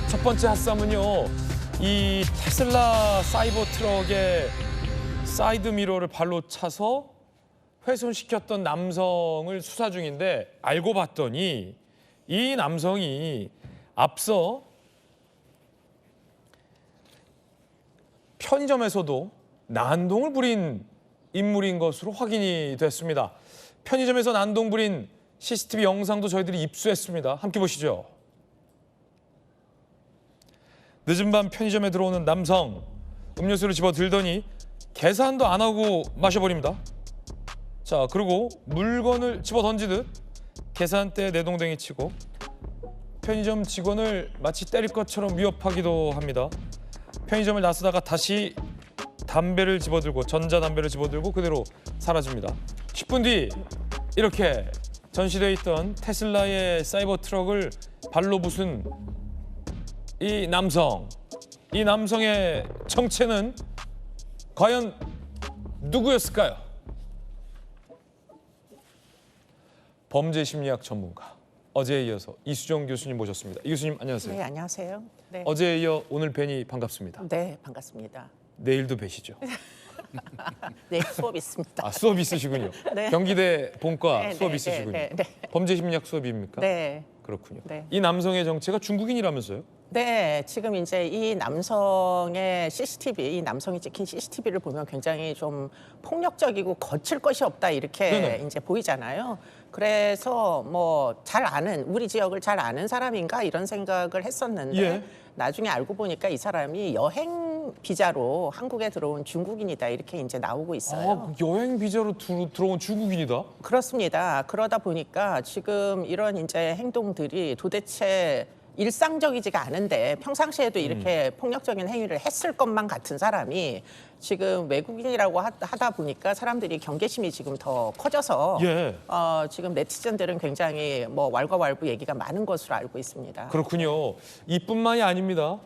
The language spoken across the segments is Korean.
첫 번째 핫쌈은요, 이 테슬라 사이버 트럭의 사이드 미러를 발로 차서 훼손시켰던 남성을 수사 중인데 알고 봤더니 이 남성이 앞서 편의점에서도 난동을 부린 인물인 것으로 확인이 됐습니다. 편의점에서 난동 부린 CCTV 영상도 저희들이 입수했습니다. 함께 보시죠. 늦은 밤 편의점에 들어오는 남성, 음료수를 집어 들더니 계산도 안 하고 마셔버립니다. 자, 그리고 물건을 집어 던지듯 계산대에 내동댕이 치고 편의점 직원을 마치 때릴 것처럼 위협하기도 합니다. 편의점을 나서다가 다시 담배를 집어들고 전자담배를 집어들고 그대로 사라집니다. 10분 뒤 이렇게 전시되어 있던 테슬라의 사이버 트럭을 발로 부순 이 남성의 정체는 과연 누구였을까요? 범죄심리학 전문가, 어제에 이어서 이수정 교수님 모셨습니다. 이 교수님 안녕하세요. 네, 안녕하세요. 네. 어제에 이어 오늘 뵈니 반갑습니다. 네, 반갑습니다. 내일도 뵈시죠? 네, 수업 있습니다. 아, 수업 있으시군요. 네. 경기대 본과 네, 수업 네, 있으시군요. 네, 네, 범죄심리학 수업입니까? 네. 그렇군요. 네. 이 남성의 정체가 중국인이라면서요? 네, 지금 이제 이 남성의 CCTV, 이 남성이 찍힌 CCTV를 보면 굉장히 좀 폭력적이고 거칠 것이 없다 이렇게 네네. 이제 보이잖아요. 그래서 뭐 잘 아는 우리 지역을 잘 아는 사람인가 이런 생각을 했었는데 예. 나중에 알고 보니까 이 사람이 여행 비자로 한국에 들어온 중국인이다 이렇게 이제 나오고 있어요. 아, 여행 비자로 들어온 중국인이다? 그렇습니다. 그러다 보니까 지금 이런 이제 행동들이 도대체 일상적이지가 않은데 평상시에도 이렇게 폭력적인 행위를 했을 것만 같은 사람이 지금 외국인이라고 하다 보니까 사람들이 경계심이 지금 더 커져서 예. 지금 네티즌들은 굉장히 뭐 왈가왈부 얘기가 많은 것으로 알고 있습니다. 그렇군요. 이뿐만이 아닙니다.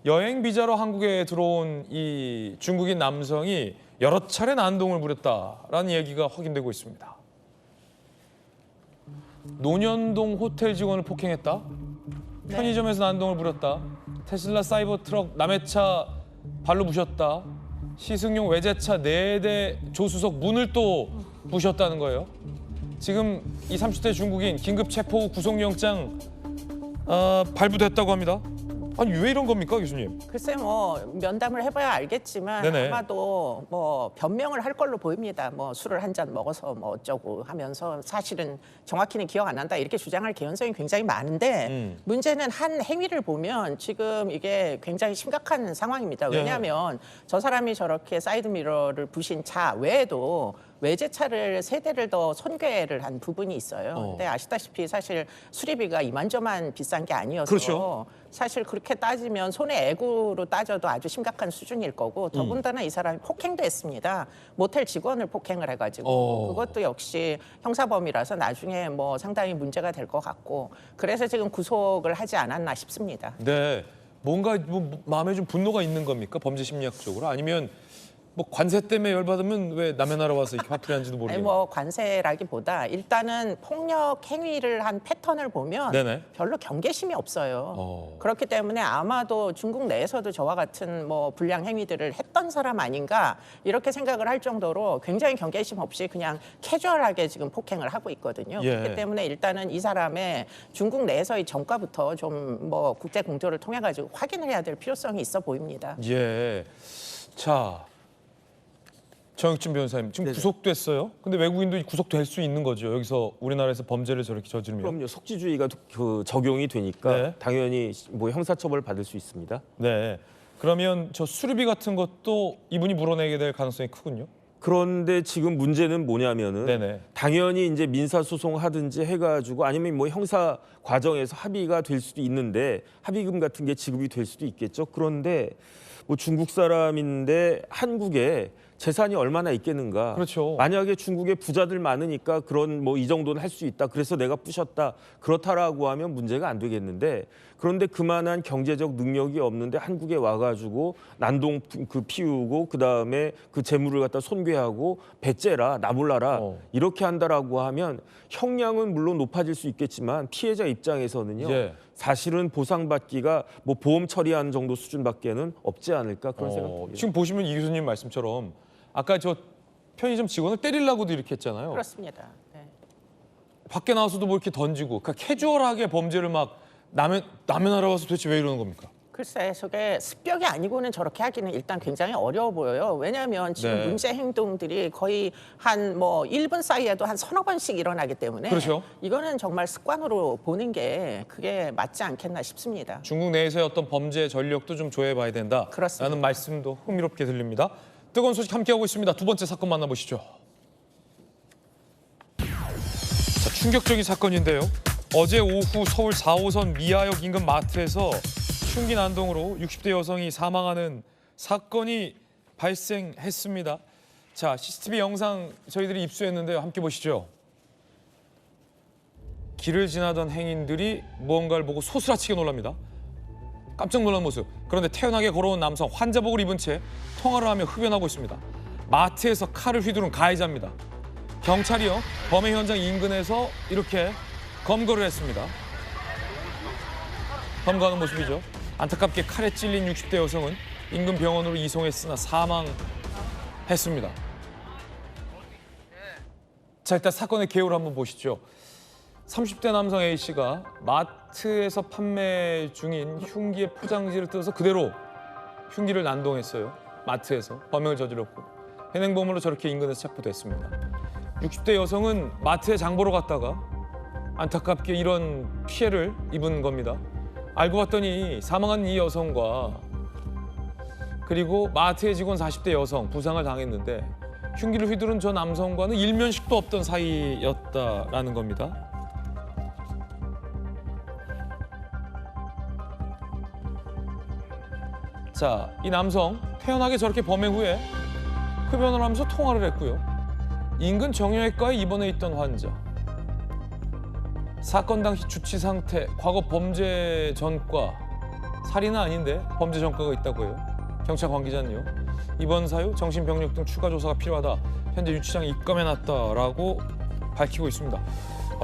여행 비자로 한국에 들어온 이 중국인 남성이 여러 차례 난동을 부렸다라는 얘기가 확인되고 있습니다. 논현동 호텔 직원을 폭행했다. 네. 편의점에서 난동을 부렸다. 테슬라 사이버 트럭 남의 차 발로 부셨다. 시승용 외제차 4대 조수석 문을 또 부셨다는 거예요. 지금 이 30대 중국인 긴급 체포 구속영장 발부됐다고 합니다. 아니 왜 이런 겁니까, 교수님? 글쎄 뭐 면담을 해봐야 알겠지만 네네. 아마도 뭐 변명을 할 걸로 보입니다. 뭐 술을 한 잔 먹어서 뭐 어쩌고 하면서 사실은 정확히는 기억 안 난다 이렇게 주장할 개연성이 굉장히 많은데 문제는 한 행위를 보면 지금 이게 굉장히 심각한 상황입니다. 왜냐하면 저 사람이 저렇게 사이드 미러를 부신 차 외에도 외제차를 3대를 더 손괴를 한 부분이 있어요. 근데 아시다시피 사실 수리비가 이만저만 비싼 게 아니어서 그렇죠. 사실 그렇게 따지면 손해액으로 따져도 아주 심각한 수준일 거고 더군다나 이 사람이 폭행도 했습니다. 모텔 직원을 폭행을 해가지고 그것도 역시 형사범이라서 나중에 뭐 상당히 문제가 될 것 같고 그래서 지금 구속을 하지 않았나 싶습니다. 네, 뭔가 뭐 마음에 좀 분노가 있는 겁니까, 범죄 심리학적으로? 아니면 뭐 관세 때문에 열받으면 왜 남의 나라 와서 이렇게 화풀이 하는지도 아니 모르겠네요. 뭐 관세라기보다 일단은 폭력 행위를 한 패턴을 보면 네네. 별로 경계심이 없어요. 그렇기 때문에 아마도 중국 내에서도 저와 같은 뭐 불량 행위들을 했던 사람 아닌가 이렇게 생각을 할 정도로 굉장히 경계심 없이 그냥 캐주얼하게 지금 폭행을 하고 있거든요. 예. 그렇기 때문에 일단은 이 사람의 중국 내에서의 전과부터 좀 뭐 국제 공조를 통해 가지고 확인을 해야 될 필요성이 있어 보입니다. 예. 자, 정혁진 변호사님 지금 구속됐어요. 근데 외국인도 구속될 수 있는 거죠. 여기서 우리나라에서 범죄를 저렇게 저지르면. 그럼요. 속지주의가 그 적용이 되니까 네. 당연히 뭐 형사처벌 받을 수 있습니다. 네. 그러면 저 수리비 같은 것도 이분이 물어내게 될 가능성이 크군요. 그런데 지금 문제는 뭐냐면은 네네. 당연히 이제 민사 소송하든지 해가지고 아니면 뭐 형사 과정에서 합의가 될 수도 있는데 합의금 같은 게 지급이 될 수도 있겠죠. 그런데 뭐 중국 사람인데 한국에 재산이 얼마나 있겠는가. 그렇죠. 만약에 중국에 부자들 많으니까 그런 뭐 이 정도는 할 수 있다. 그래서 내가 부셨다. 그렇다라고 하면 문제가 안 되겠는데 그런데 그만한 경제적 능력이 없는데 한국에 와가지고 난동 피우고 그다음에 그 재물을 갖다 손괴하고 배째라 나몰라라 이렇게 한다라고 하면 형량은 물론 높아질 수 있겠지만 피해자 입장에서는요. 예. 사실은 보상받기가 뭐 보험 처리하는 정도 수준밖에는 없지 않을까 그런 생각이 듭니다. 지금 보시면 이 교수님 말씀처럼 아까 저 편의점 직원을 때리려고도 이렇게 했잖아요. 그렇습니다. 네. 밖에 나와서도 뭐 이렇게 던지고 그러니까 캐주얼하게 범죄를 막 남의 나라 와서 도대체 왜 이러는 겁니까? 글쎄, 저게 습격이 아니고는 저렇게 하기는 일단 굉장히 어려워 보여요. 왜냐하면 지금 네. 문제 행동들이 거의 한 뭐 1분 사이에도 한 서너 번씩 일어나기 때문에 그렇죠. 이거는 정말 습관으로 보는 게 그게 맞지 않겠나 싶습니다. 중국 내에서의 어떤 범죄 전력도 좀 조회해봐야 된다. 그렇습니다. 라는 말씀도 흥미롭게 들립니다. 뜨거운 소식 함께하고 있습니다. 두 번째 사건 만나보시죠. 자, 충격적인 사건인데요. 어제 오후 서울 4호선 미아역 인근 마트에서 흉기 난동으로 60대 여성이 사망하는 사건이 발생했습니다. 자, CCTV 영상 저희들이 입수했는데요. 함께 보시죠. 길을 지나던 행인들이 무언가를 보고 소스라치게 놀랍니다. 깜짝 놀란 모습. 그런데 태연하게 걸어온 남성 환자복을 입은 채 통화를 하며 흡연하고 있습니다. 마트에서 칼을 휘두른 가해자입니다. 경찰이요 범행 현장 인근에서 이렇게 검거를 했습니다. 검거하는 모습이죠. 안타깝게 칼에 찔린 60대 여성은 인근 병원으로 이송했으나 사망했습니다. 자, 일단 사건의 개요를 한번 보시죠. 30대 남성 A씨가 마트에서 판매 중인 흉기의 포장지를 뜯어서 그대로 흉기를 난동했어요. 마트에서 범행을 저질렀고 현행범으로 저렇게 인근에서 체포됐습니다. 60대 여성은 마트에 장 보러 갔다가 안타깝게 이런 피해를 입은 겁니다. 알고 봤더니 사망한 이 여성과 그리고 마트의 직원 40대 여성 부상을 당했는데 흉기를 휘두른 저 남성과는 일면식도 없던 사이였다라는 겁니다. 자, 이 남성 태연하게 저렇게 범행 후에 흡연을 하면서 통화를 했고요. 인근 정형외과에 입원해 있던 환자. 사건 당시 주치 상태, 과거 범죄 전과, 살인은 아닌데 범죄 전과가 있다고 해요. 경찰 관계자는요. 이번 사유 정신병력 등 추가 조사가 필요하다. 현재 유치장에 입감해놨다라고 밝히고 있습니다.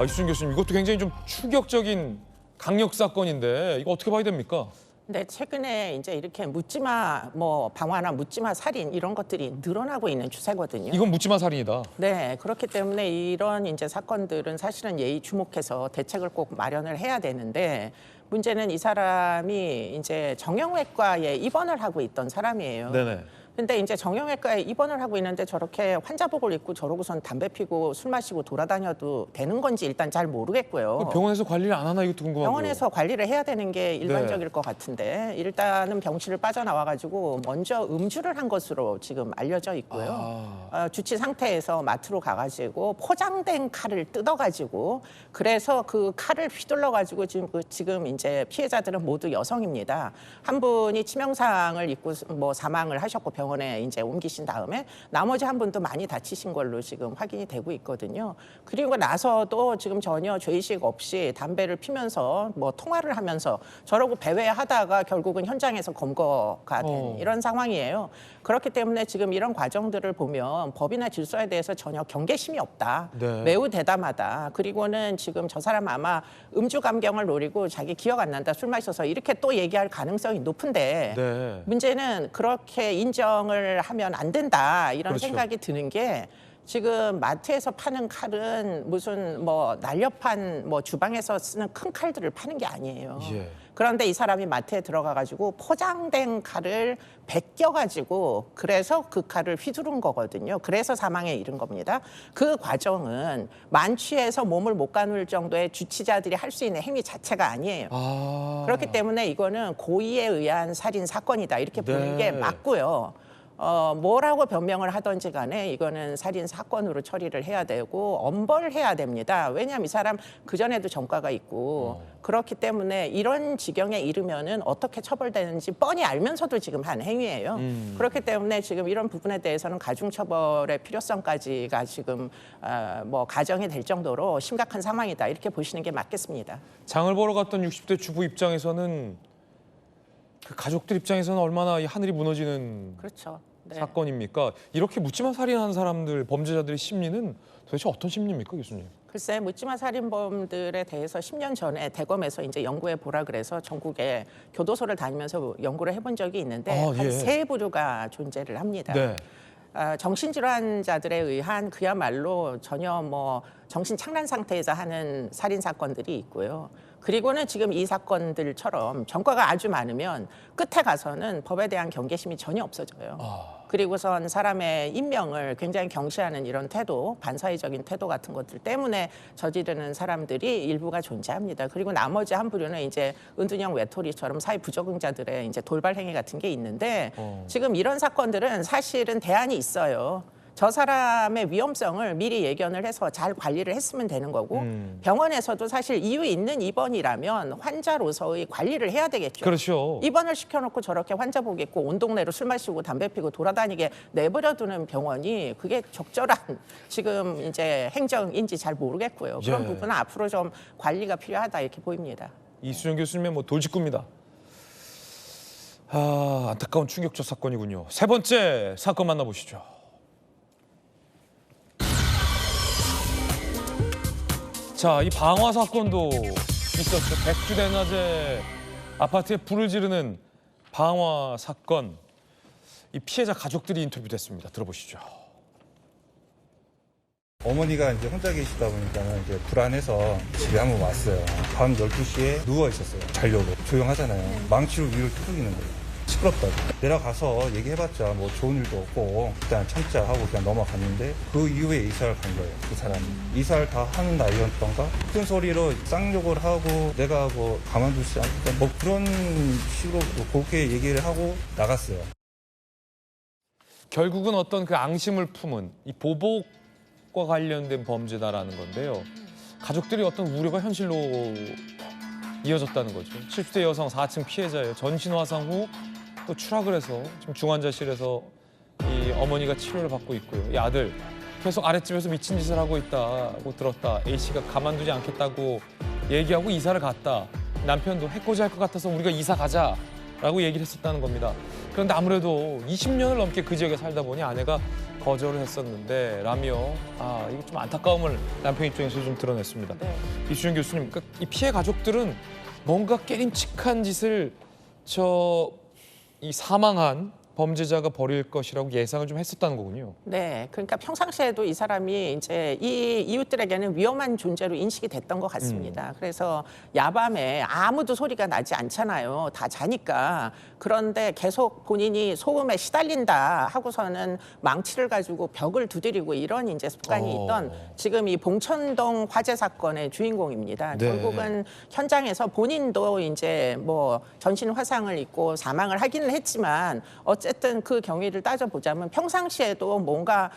이수준 교수님, 이것도 굉장히 좀 충격적인 강력 사건인데 이거 어떻게 봐야 됩니까? 근데 최근에 이제 이렇게 묻지마 뭐 방화나 묻지마 살인 이런 것들이 늘어나고 있는 추세거든요. 이건 묻지마 살인이다. 네, 그렇기 때문에 이런 이제 사건들은 사실은 예의 주목해서 대책을 꼭 마련을 해야 되는데 문제는 이 사람이 이제 정형외과에 입원을 하고 있던 사람이에요. 네네. 근데 이제 정형외과에 입원을 하고 있는데 저렇게 환자복을 입고 저러고선 담배 피고 술 마시고 돌아다녀도 되는 건지 일단 잘 모르겠고요. 병원에서 관리를 안 하나 이것도 궁금하고요. 병원에서 관리를 해야 되는 게 일반적일 것 같은데 일단은 병실을 빠져나와가지고 먼저 음주를 한 것으로 지금 알려져 있고요. 주치 상태에서 마트로 가가지고 포장된 칼을 뜯어가지고 그래서 그 칼을 휘둘러가지고 지금 이제 피해자들은 모두 여성입니다. 한 분이 치명상을 입고 뭐 사망을 하셨고 병원에 이제 옮기신 다음에 나머지 한 분도 많이 다치신 걸로 지금 확인이 되고 있거든요. 그리고 나서도 지금 전혀 죄의식 없이 담배를 피면서 뭐 통화를 하면서 저러고 배회하다가 결국은 현장에서 검거가 된 이런 상황이에요. 그렇기 때문에 지금 이런 과정들을 보면 법이나 질서에 대해서 전혀 경계심이 없다. 네. 매우 대담하다. 그리고는 지금 저 사람 아마 음주 감경을 노리고 자기 기억 안 난다. 술 마셔서 이렇게 또 얘기할 가능성이 높은데 네. 문제는 그렇게 인정을 하면 안 된다. 이런 그렇죠. 생각이 드는 게 지금 마트에서 파는 칼은 무슨 뭐 날렵한 뭐 주방에서 쓰는 큰 칼들을 파는 게 아니에요. 예. 그런데 이 사람이 마트에 들어가가지고 포장된 칼을 베껴가지고 그래서 그 칼을 휘두른 거거든요. 그래서 사망에 이른 겁니다. 그 과정은 만취해서 몸을 못 가눌 정도의 주치자들이 할 수 있는 행위 자체가 아니에요. 그렇기 때문에 이거는 고의에 의한 살인 사건이다 이렇게 보는 네. 게 맞고요. 뭐라고 변명을 하든지 간에 이거는 살인 사건으로 처리를 해야 되고 엄벌해야 됩니다. 왜냐하면 이 사람 그전에도 전과가 있고 그렇기 때문에 이런 지경에 이르면은 어떻게 처벌되는지 뻔히 알면서도 지금 한 행위예요. 그렇기 때문에 지금 이런 부분에 대해서는 가중처벌의 필요성까지가 지금 뭐 가정이 될 정도로 심각한 상황이다. 이렇게 보시는 게 맞겠습니다. 장을 보러 갔던 60대 주부 입장에서는 그 가족들 입장에서는 얼마나 이 하늘이 무너지는 그렇죠. 네. 사건입니까? 이렇게 묻지마 살인한 사람들, 범죄자들의 심리는 도대체 어떤 심리입니까, 교수님? 글쎄 묻지마 살인범들에 대해서 10년 전에 대검에서 이제 연구해 보라 그래서 전국에 교도소를 다니면서 연구를 해본 적이 있는데 아, 예. 한 세 부류가 존재를 합니다. 네. 정신질환자들에 의한 그야말로 전혀 뭐 정신 착란 상태에서 하는 살인 사건들이 있고요. 그리고는 지금 이 사건들처럼 전과가 아주 많으면 끝에 가서는 법에 대한 경계심이 전혀 없어져요. 그리고선 사람의 인명을 굉장히 경시하는 이런 태도, 반사회적인 태도 같은 것들 때문에 저지르는 사람들이 일부가 존재합니다. 그리고 나머지 한 부류는 이제 은둔형 외톨이처럼 사회 부적응자들의 이제 돌발 행위 같은 게 있는데 지금 이런 사건들은 사실은 대안이 있어요. 저 사람의 위험성을 미리 예견을 해서 잘 관리를 했으면 되는 거고 병원에서도 사실 이유 있는 입원이라면 환자로서의 관리를 해야 되겠죠. 그렇죠. 입원을 시켜놓고 저렇게 환자복 입고 온 동네로 술 마시고 담배 피고 돌아다니게 내버려두는 병원이 그게 적절한 지금 이제 행정인지 잘 모르겠고요. 그런 예. 부분은 앞으로 좀 관리가 필요하다 이렇게 보입니다. 이수정 교수님의 뭐 돌직구입니다. 아, 안타까운 충격적 사건이군요. 세 번째 사건 만나보시죠. 자, 이 방화 사건도 있었죠. 백주대낮에 아파트에 불을 지르는 방화 사건. 이 피해자 가족들이 인터뷰됐습니다. 들어보시죠. 어머니가 이제 혼자 계시다 보니까는 이제 불안해서 집에 한번 왔어요. 밤 12시에 누워 있었어요. 자려고. 조용하잖아요. 망치로 위를 뚫리는 거예요. 시끄럽다고. 내려가서 얘기해봤자 뭐 좋은 일도 없고 일단 참자 하고 그냥 넘어갔는데 그 이후에 이사를 간 거예요. 그 사람이. 이사를 다 하는 날이었던가? 큰 소리로 쌍욕을 하고 내가 뭐 가만두지 않겠다. 뭐 그런 식으로 그렇게 얘기를 하고 나갔어요. 결국은 어떤 그 앙심을 품은 이 보복과 관련된 범죄다라는 건데요. 가족들이 어떤 우려가 현실로 이어졌다는 거죠. 70대 여성 4층 피해자예요. 전신 화상 후 또 추락을 해서 지금 중환자실에서 이 어머니가 치료를 받고 있고요. 이 아들 계속 아랫집에서 미친 짓을 하고 있다고 들었다. A 씨가 가만두지 않겠다고 얘기하고 이사를 갔다. 남편도 해코지할 것 같아서 우리가 이사 가자라고 얘기를 했었다는 겁니다. 그런데 아무래도 20년을 넘게 그 지역에 살다 보니 아내가 거절을 했었는데 라며 이거 좀 안타까움을 남편 입장에서 좀 드러냈습니다. 네. 이수정 교수님, 그러니까 이 피해 가족들은 뭔가 깨림칙한 짓을 이 사망한 범죄자가 벌일 것이라고 예상을 좀 했었다는 거군요. 네, 그러니까 평상시에도 이 사람이 이제 이 이웃들에게는 위험한 존재로 인식이 됐던 것 같습니다. 그래서 야밤에 아무도 소리가 나지 않잖아요. 다 자니까. 그런데 계속 본인이 소음에 시달린다 하고서는 망치를 가지고 벽을 두드리고 이런 이제 습관이 있던 지금 이 봉천동 화재 사건의 주인공입니다. 네. 결국은 현장에서 본인도 이제 뭐 전신 화상을 입고 사망을 하기는 했지만 어쨌든 그 경위를 따져보자면 평상시에도 뭔가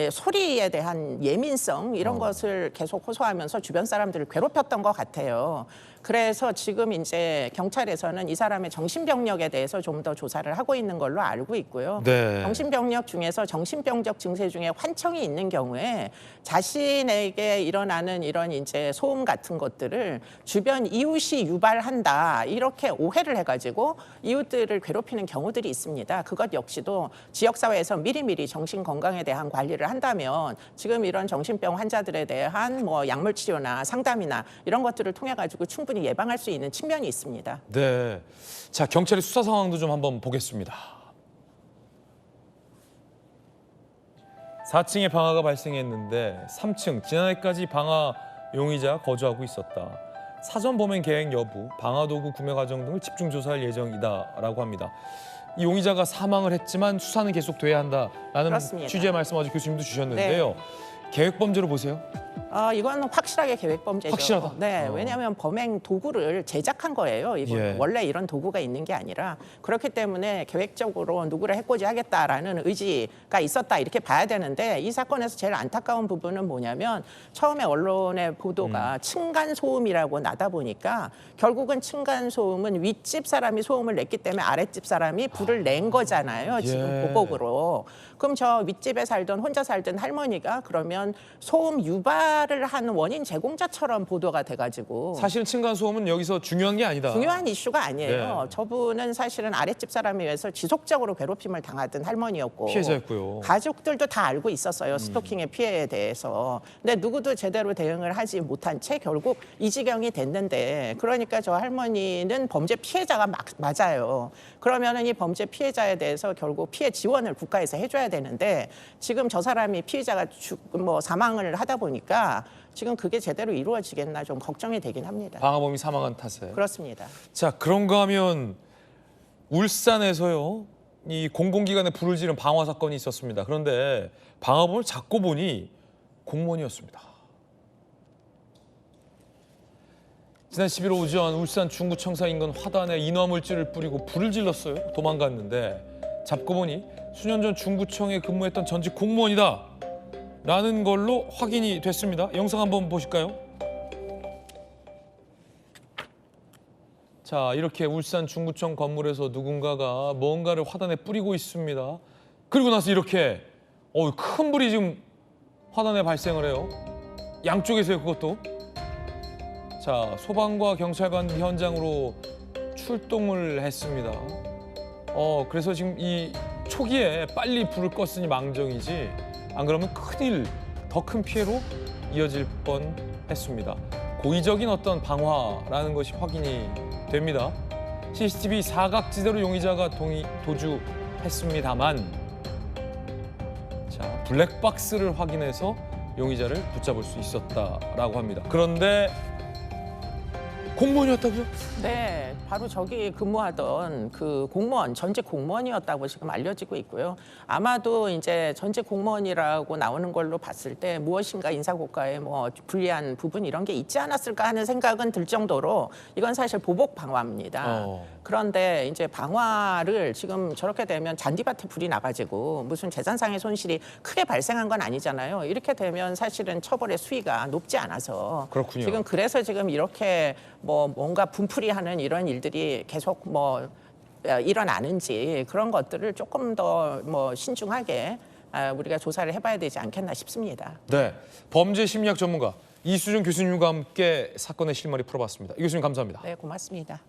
소리에 대한 예민성 이런 것을 계속 호소하면서 주변 사람들을 괴롭혔던 것 같아요. 그래서 지금 이제 경찰에서는 이 사람의 정신병력에 대해서 좀 더 조사를 하고 있는 걸로 알고 있고요. 네. 정신병력 중에서 정신병적 증세 중에 환청이 있는 경우에 자신에게 일어나는 이런 이제 소음 같은 것들을 주변 이웃이 유발한다 이렇게 오해를 해가지고 이웃들을 괴롭히는 경우들이 있습니다. 그것 역시도 지역사회에서 미리미리 정신 건강에 대한 관리를 한다면 지금 이런 정신병 환자들에 대한 뭐 약물 치료나 상담이나 이런 것들을 통해 가지고 충분히 예방할 수 있는 측면이 있습니다. 네. 자, 경찰의 수사 상황도 좀 한번 보겠습니다. 4층에 방화가 발생했는데 3층 지난해까지 방화 용의자 거주하고 있었다. 사전 범행 계획 여부, 방화 도구 구매 과정 등을 집중 조사할 예정이다라고 합니다. 이 용의자가 사망을 했지만 수사는 계속 돼야 한다라는 그렇습니다. 취지의 말씀 어제 교수님도 주셨는데요. 계획 범죄로 보세요? 이건 확실하게 계획범죄죠. 확실하다. 네, 왜냐하면 범행 도구를 제작한 거예요. 이건 예. 원래 이런 도구가 있는 게 아니라 그렇기 때문에 계획적으로 누구를 해코지하겠다라는 의지가 있었다 이렇게 봐야 되는데 이 사건에서 제일 안타까운 부분은 뭐냐면 처음에 언론의 보도가 층간 소음이라고 나다 보니까 결국은 층간 소음은 윗집 사람이 소음을 냈기 때문에 아랫집 사람이 불을 낸 거잖아요. 지금 예. 보복으로. 그럼 저 윗집에 살던 혼자 살던 할머니가 그러면 소음 유발을 한 원인 제공자처럼 보도가 돼가지고 사실은 층간소음은 여기서 중요한 게 아니다. 중요한 이슈가 아니에요. 네. 저분은 사실은 아랫집 사람에 의해서 지속적으로 괴롭힘을 당하던 할머니였고 피해자였고요. 가족들도 다 알고 있었어요. 스토킹의 피해에 대해서. 근데 누구도 제대로 대응을 하지 못한 채 결국 이 지경이 됐는데 그러니까 저 할머니는 범죄 피해자가 맞아요. 그러면은 이 범죄 피해자에 대해서 결국 피해 지원을 국가에서 해줘야 되는데 지금 저 사람이 피해자가 사망을 하다 보니까 지금 그게 제대로 이루어지겠나 좀 걱정이 되긴 합니다. 방화범이 사망한 탓에. 그렇습니다. 자, 그런가 하면 울산에서요. 이 공공기관에 불을 지른 방화 사건이 있었습니다. 그런데 방화범을 잡고 보니 공무원이었습니다. 지난 11일 오전 울산 중구청사 인근 화단에 인화물질을 뿌리고 불을 질렀어요. 도망갔는데 잡고 보니 수년 전 중구청에 근무했던 전직 공무원이다 라는 걸로 확인이 됐습니다. 영상 한번 보실까요? 자, 이렇게 울산 중구청 건물에서 누군가가 뭔가를 화단에 뿌리고 있습니다. 그리고 나서 이렇게 큰 불이 지금 화단에 발생을 해요. 양쪽에서요, 그것도. 자, 소방과 경찰관이 현장으로 출동을 했습니다. 그래서 지금 이 초기에 빨리 불을 껐으니 망정이지 안 그러면 큰일, 더 큰 피해로 이어질 뻔했습니다. 고의적인 어떤 방화라는 것이 확인이 됩니다. CCTV 사각지대로 용의자가 도주했습니다만 자, 블랙박스를 확인해서 용의자를 붙잡을 수 있었다라고 합니다. 그런데 공무원이었다고요? 네, 바로 저기 근무하던 그 공무원, 전직 공무원이었다고 지금 알려지고 있고요. 아마도 이제 전직 공무원이라고 나오는 걸로 봤을 때 무엇인가 인사고과에 불리한 부분 이런 게 있지 않았을까 하는 생각은 들 정도로 이건 사실 보복 방화입니다. 그런데 이제 방화를 지금 저렇게 되면 잔디밭에 불이 나가지고 무슨 재산상의 손실이 크게 발생한 건 아니잖아요. 이렇게 되면 사실은 처벌의 수위가 높지 않아서 그렇군요. 지금 그래서 지금 이렇게 뭔가 분풀이하는 이런 일들이 계속 일어나는지 그런 것들을 조금 더 신중하게 우리가 조사를 해봐야 되지 않겠나 싶습니다. 네, 범죄 심리학 전문가 이수정 교수님과 함께 사건의 실마리 풀어봤습니다. 이 교수님 감사합니다. 네, 고맙습니다.